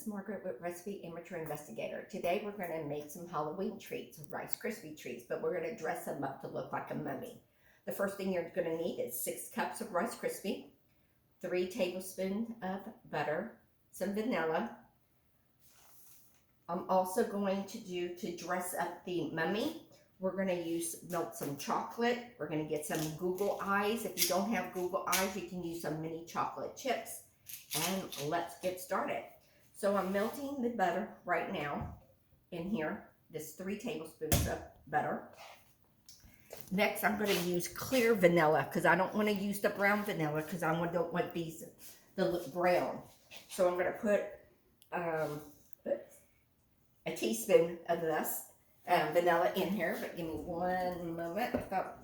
Margaret with Recipe Amateur Investigator. Today we're going to make some Halloween treats, Rice Krispie treats, but we're going to dress them up to look like a mummy. The first thing you're going to need is 6 cups of Rice Krispie, 3 tablespoons of butter, some vanilla. I'm also going to dress up the mummy. We're going to melt some chocolate. We're going to get some Google Eyes. If you don't have Google Eyes, you can use some mini chocolate chips. And let's get started. So I'm melting the butter right now in here. This 3 tablespoons of butter. Next, I'm going to use clear vanilla because I don't want to use the brown vanilla because I don't want these to look brown. So I'm going to put a teaspoon of this vanilla in here. But give me one moment. I thought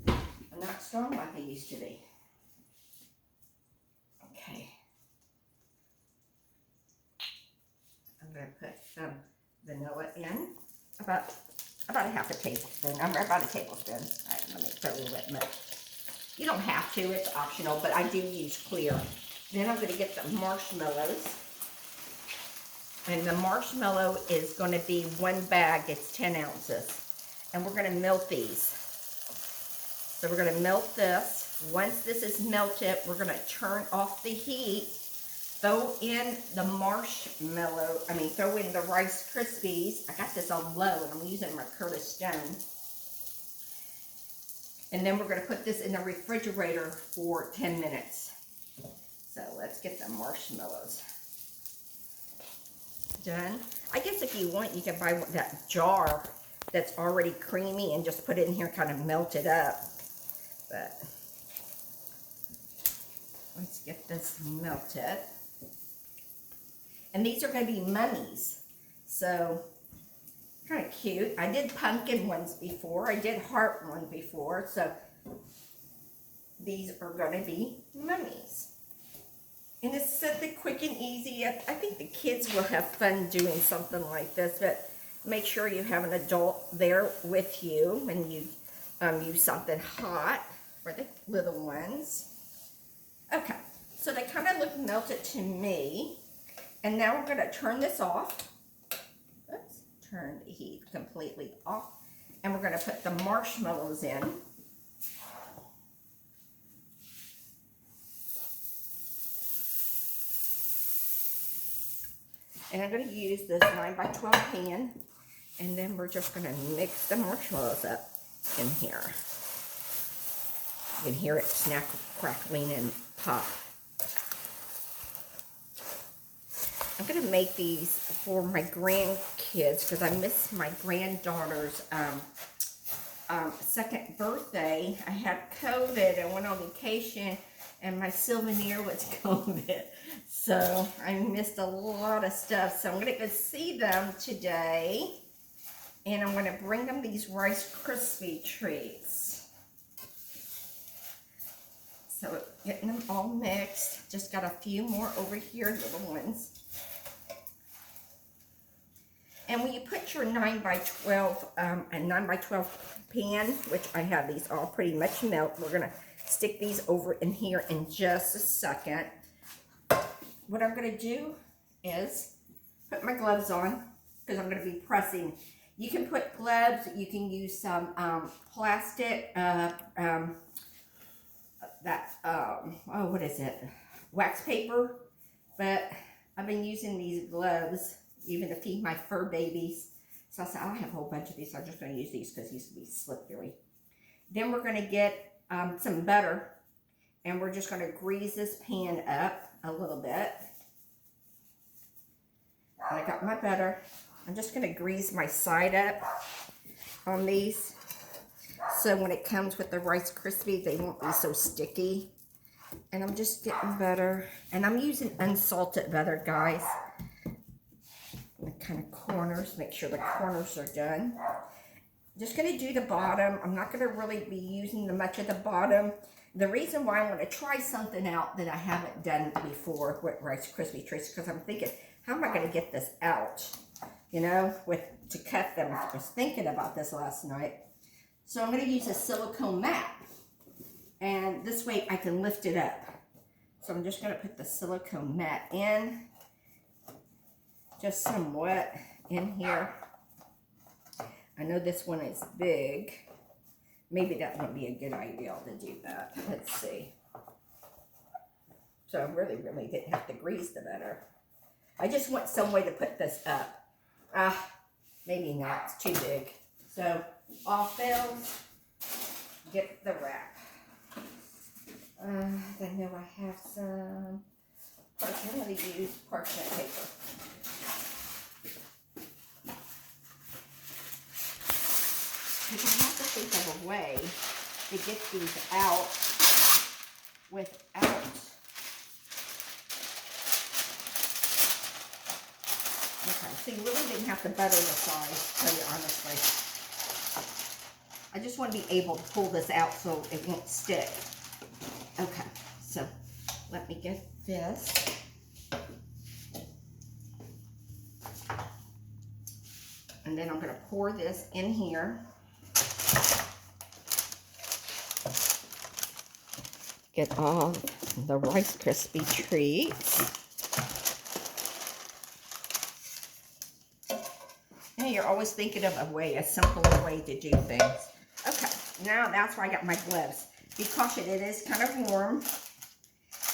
I'm not strong like I used to be. Okay. I'm going to put some vanilla in, about a half a tablespoon. About a tablespoon. All right, let me throw a little bit much. You don't have to, it's optional, but I do use clear. Then I'm going to get the marshmallows. And the marshmallow is going to be 1 bag, it's 10 ounces. And we're going to melt these. So we're going to melt this. Once this is melted, we're going to turn off the heat. Throw in the throw in the Rice Krispies. I got this on low and I'm using my Curtis Stone. And then we're going to put this in the refrigerator for 10 minutes. So let's get the marshmallows done. I guess if you want, you can buy that jar that's already creamy and just put it in here and kind of melt it up. But let's get this melted. And these are going to be mummies, so kind of cute. I did pumpkin ones before. I did heart one before, so these are going to be mummies. And it's something quick and easy. I think the kids will have fun doing something like this, but make sure you have an adult there with you when you use something hot for the little ones. Okay, so they kind of look melted to me. And now we're going to turn this off. Oops, turn the heat completely off. And we're going to put the marshmallows in. And I'm going to use this 9x12 pan. And then we're just going to mix the marshmallows up in here. You can hear it snack, crackling, and pop. I'm going to make these for my grandkids because I missed my granddaughter's second birthday. I had COVID. I went on vacation and my souvenir was COVID. So I missed a lot of stuff. So I'm going to go see them today. And I'm going to bring them these Rice Krispie treats. So getting them all mixed. Just got a few more over here, little ones. And when you put your 9x12 pan, which I have these all pretty much melt, we're going to stick these over in here in just a second. What I'm going to do is put my gloves on because I'm going to be pressing. You can put gloves, you can use some plastic, what is it? Wax paper. But I've been using these gloves even to feed my fur babies. So I said, I have a whole bunch of these, so I'm just going to use these because these will be slippery. Then we're going to get some butter, and we're just going to grease this pan up a little bit. And I got my butter. I'm just going to grease my side up on these. So when it comes with the Rice Krispies, they won't be so sticky. And I'm just getting butter. And I'm using unsalted butter, guys. The kind of corners, make sure the corners are done. Just going to do the bottom. I'm not going to really be using much of the bottom. The reason why I want to try something out that I haven't done before with Rice Krispie treats, because I'm thinking, how am I going to get this out? You know, to cut them. I was thinking about this last night. So I'm going to use a silicone mat. And this way I can lift it up. So I'm just going to put the silicone mat in. just somewhat in here. I know this one is big. Maybe that wouldn't be a good idea to do that. Let's see. So I really didn't have to grease the butter. I just want some way to put this up. Maybe not, it's too big. So off bells, get the wrap. I know I have some parchment. I'm going to use parchment paper. Because I have to think of a way to get these out without. Okay, so you really didn't have to butter the sides, to tell you honestly. I just want to be able to pull this out so it won't stick. Okay, so let me get this. And then I'm going to pour this in here. Get all the Rice Krispie treats. And you're always thinking of a simpler way to do things. Okay, now that's where I got my gloves. Be cautious, it is kind of warm.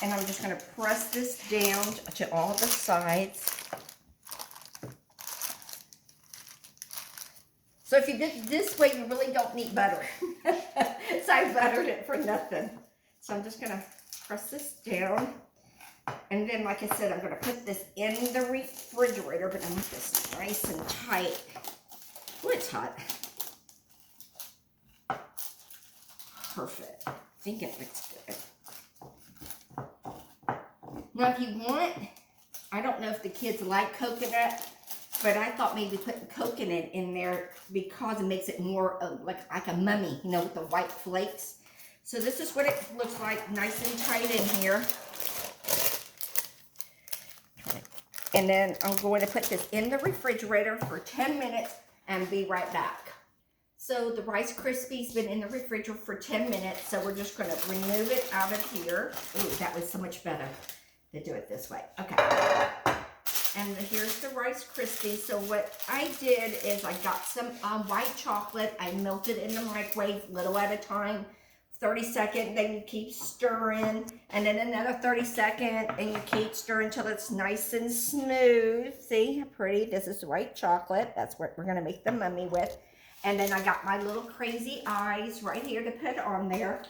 And I'm just going to press this down to all the sides. So if you did it this way, you really don't need butter. So I buttered it for nothing. So I'm just going to press this down. And then, like I said, I'm going to put this in the refrigerator, but I want this nice and tight. Oh, it's hot. Perfect. I think it looks good. Now, if you want, I don't know if the kids like coconut, but I thought maybe putting coconut in there because it makes it more like a mummy, you know, with the white flakes. So this is what it looks like, nice and tight in here. And then I'm going to put this in the refrigerator for 10 minutes and be right back. So the Rice Krispies been in the refrigerator for 10 minutes, so we're just going to remove it out of here. Ooh, that was so much better to do it this way. Okay. And here's the Rice Krispies. So what I did is I got some white chocolate. I melted it in the microwave, little at a time. 30 seconds, then you keep stirring, and then another 30 seconds, and you keep stirring until it's nice and smooth. See how pretty? This is white chocolate. That's what we're gonna make the mummy with. And then I got my little crazy eyes right here to put on there.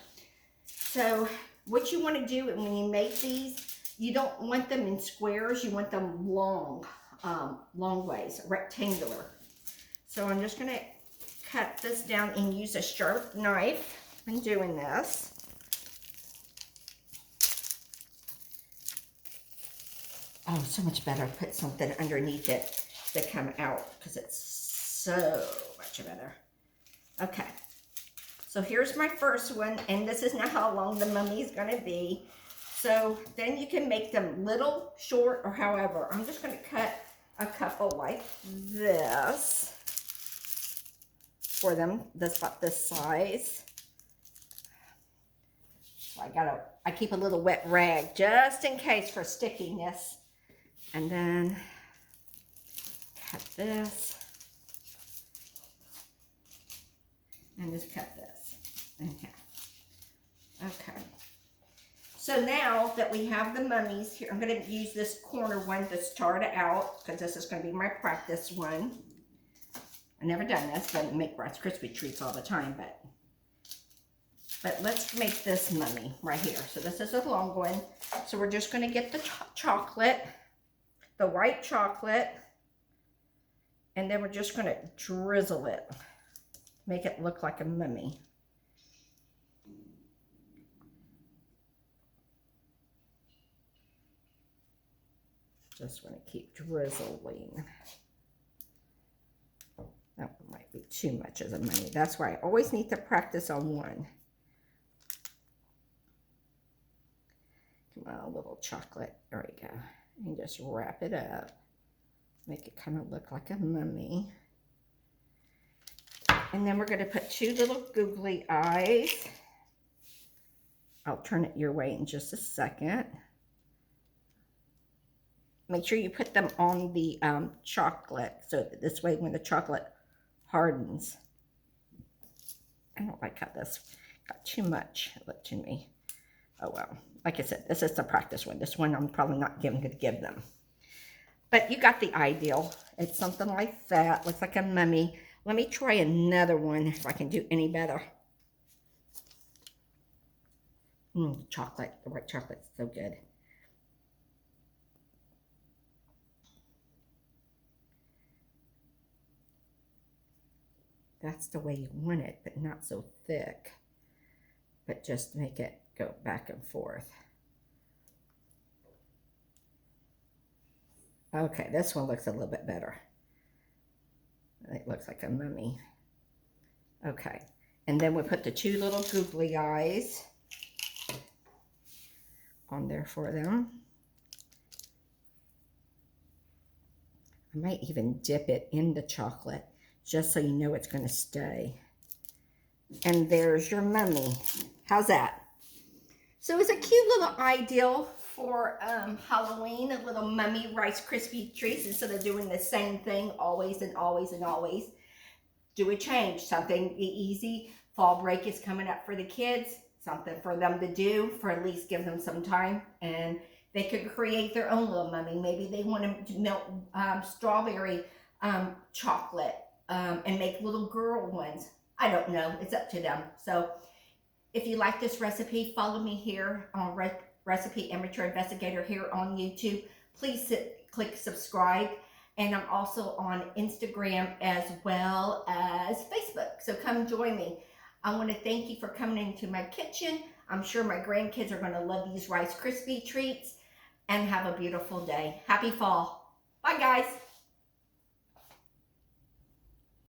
So what you wanna do when you make these, you don't want them in squares, you want them long ways, rectangular. So I'm just gonna cut this down and use a sharp knife. I'm doing this. Oh, so much better. Put something underneath it to come out because it's so much better. Okay. So here's my first one, and this is not how long the mummy is going to be. So then you can make them little, short, or however. I'm just going to cut a couple like this for them, about this size. I keep a little wet rag just in case for stickiness. And then cut this. And just cut this in half. Okay. So now that we have the mummies here, I'm going to use this corner one to start it out because this is going to be my practice one. I've never done this, but I make Rice Krispie treats all the time, but let's make this mummy right here. So this is a long one. So we're just going to get the chocolate, the white chocolate, and then we're just going to drizzle it. Make it look like a mummy. Just want to keep drizzling. That might be too much as a mummy. That's why I always need to practice on one. Come on, a little chocolate. There we go. And just wrap it up. Make it kind of look like a mummy. And then we're going to put two little googly eyes. I'll turn it your way in just a second. make sure you put them on the chocolate, so that this way when the chocolate hardens. I don't like how this got too much to me. Oh well, like I said, this is the practice one. This one I'm probably not going to give them. But you got the ideal. It's something like that. Looks like a mummy. Let me try another one if I can do any better. Chocolate, the white chocolate's so good. That's the way you want it, but not so thick. But just make it go back and forth. Okay, this one looks a little bit better. It looks like a mummy. Okay, and then we put the two little googly eyes on there for them. I might even dip it in the chocolate just so you know it's going to stay. And there's your mummy. How's that? So it's a cute little ideal for Halloween, a little mummy Rice Krispie treats. Instead of doing the same thing always and always and always, do a change, something easy. Fall break is coming up for the kids, something for them to do, for at least give them some time, and they could create their own little mummy. Maybe they want to melt strawberry chocolate and make little girl ones. I don't know, it's up to them. So if you like this recipe, follow me here on Recipe Amateur Investigator here on YouTube. Please click subscribe. And I'm also on Instagram as well as Facebook. So come join me. I want to thank you for coming into my kitchen. I'm sure my grandkids are going to love these Rice Krispie treats. And have a beautiful day. Happy fall. Bye, guys.